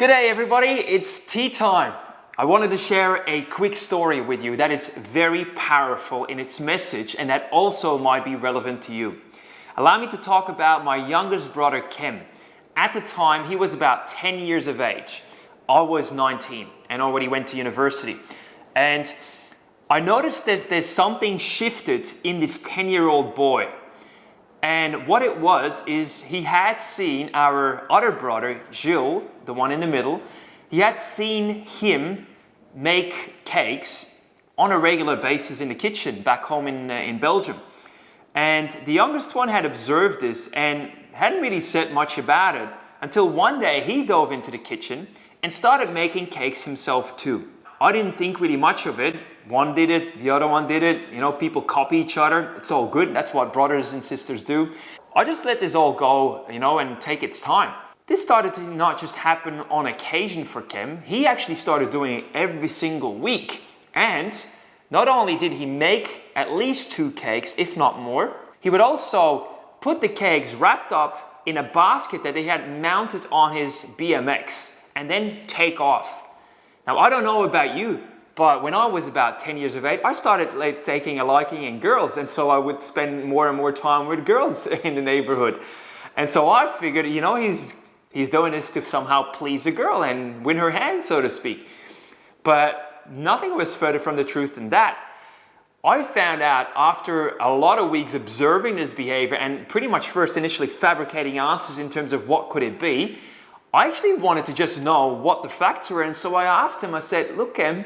Good day everybody, it's tea time. I wanted to share a quick story with you that is very powerful in its message and that also might be relevant to you. Allow me to talk about my youngest brother Kim. At the time he was about 10 years of age. I was 19 and already went to university. And I noticed that there's something shifted in this 10-year-old boy. And what it was is he had seen our other brother, Gilles, the one in the middle, he had seen him make cakes on a regular basis in the kitchen back home in Belgium. And the youngest one had observed this and hadn't really said much about it until one day he dove into the kitchen and started making cakes himself too. I didn't think really much of it. One did it, the other one did it. You know, people copy each other. It's all good. That's what brothers and sisters do. I just let this all go, and take its time. This started to not just happen on occasion for Kim. He actually started doing it every single week. And not only did he make at least 2 cakes, if not more, he would also put the cakes wrapped up in a basket that he had mounted on his BMX and then take off. Now, I don't know about you, but when I was about 10 years of age, I started taking a liking in girls. And so I would spend more and more time with girls in the neighborhood. And so I figured, he's doing this to somehow please a girl and win her hand, so to speak. But nothing was further from the truth than that. I found out after a lot of weeks observing this behavior and pretty much first initially fabricating answers in terms of what could it be, I actually wanted to just know what the facts were. And so I asked him, I said, look, Em,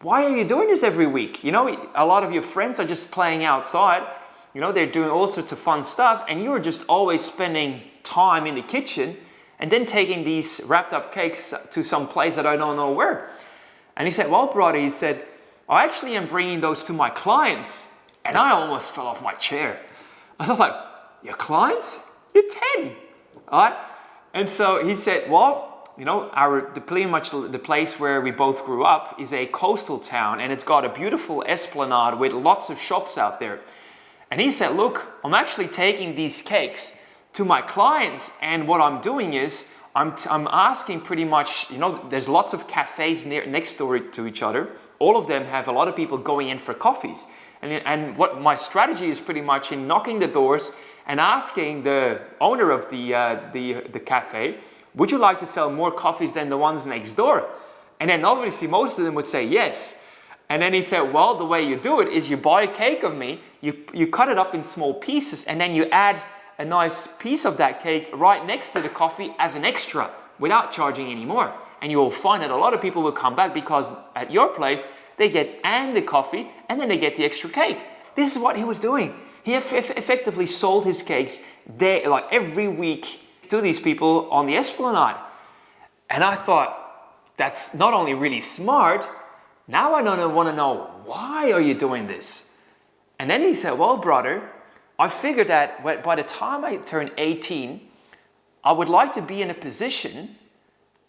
why are you doing this every week? A lot of your friends are just playing outside. They're doing all sorts of fun stuff. And you're just always spending time in the kitchen and then taking these wrapped up cakes to some place that I don't know where. And he said, well, brother, he said, I actually am bringing those to my clients. And I almost fell off my chair. I was like, your clients? You're 10, all right? And so he said, well, pretty much the place where we both grew up is a coastal town and it's got a beautiful esplanade with lots of shops out there. And he said, look, I'm actually taking these cakes to my clients and what I'm doing is I'm asking pretty much, there's lots of cafes next door to each other. All of them have a lot of people going in for coffees. And what my strategy is pretty much in knocking the doors and asking the owner of the cafe, would you like to sell more coffees than the ones next door? And then obviously most of them would say yes. And then he said, well, the way you do it is you buy a cake of me, you cut it up in small pieces, and then you add a nice piece of that cake right next to the coffee as an extra without charging any more. And you will find that a lot of people will come back because at your place, they get the coffee and then they get the extra cake. This is what he was doing. He effectively sold his cakes every week to these people on the esplanade. And I thought, that's not only really smart, now I don't want to know, why are you doing this? And then he said, well, brother, I figured that by the time I turn 18, I would like to be in a position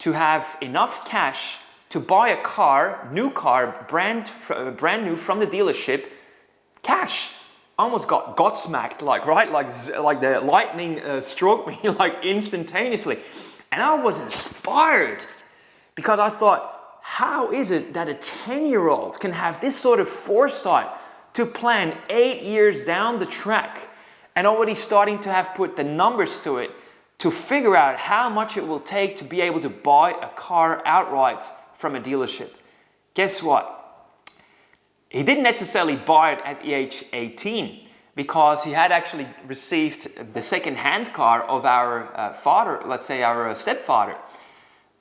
to have enough cash to buy a car, new car, brand new from the dealership, cash. I almost got gobsmacked, like the lightning struck me instantaneously. And I was inspired because I thought, how is it that a 10-year-old can have this sort of foresight to plan 8 years down the track and already starting to have put the numbers to it to figure out how much it will take to be able to buy a car outright from a dealership? Guess what? He didn't necessarily buy it at the age 18 because he had actually received the second-hand car of our father, let's say our stepfather.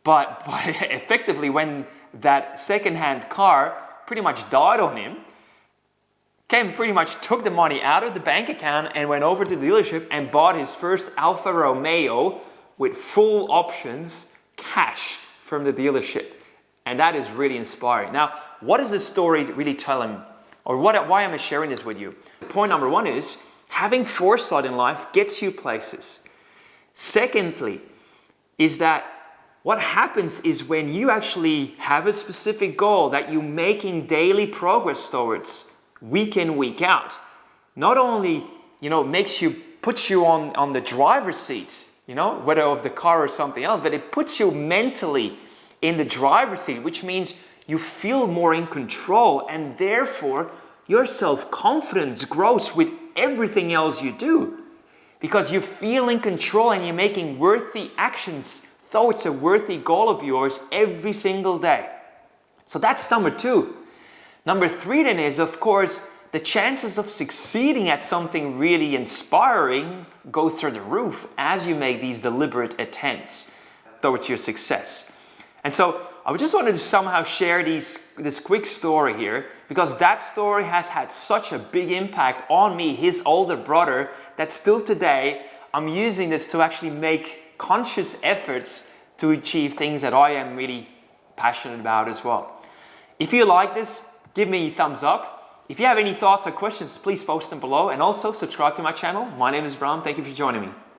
But effectively when that second-hand car pretty much died on him, Ken pretty much took the money out of the bank account and went over to the dealership and bought his first Alfa Romeo with full options, cash from the dealership. And that is really inspiring. Now, what does this story really tell him? Or why am I sharing this with you? Point number 1 is, having foresight in life gets you places. Secondly, is that what happens is when you actually have a specific goal that you're making daily progress towards, week in, week out, not only puts you on the driver's seat you know, whether of the car or something else, but it puts you mentally in the driver's seat, which means you feel more in control, and therefore your self-confidence grows with everything else you do. Because you feel in control and you're making worthy actions, though it's a worthy goal of yours every single day. So that's number 2. Number 3 then is, of course, the chances of succeeding at something really inspiring go through the roof as you make these deliberate attempts towards your success. And so I just wanted to somehow share this quick story here, because that story has had such a big impact on me, his older brother, that still today I'm using this to actually make conscious efforts to achieve things that I am really passionate about as well. If you like this, give me a thumbs up. If you have any thoughts or questions, please post them below, and also subscribe to my channel. My name is Bram. Thank you for joining me.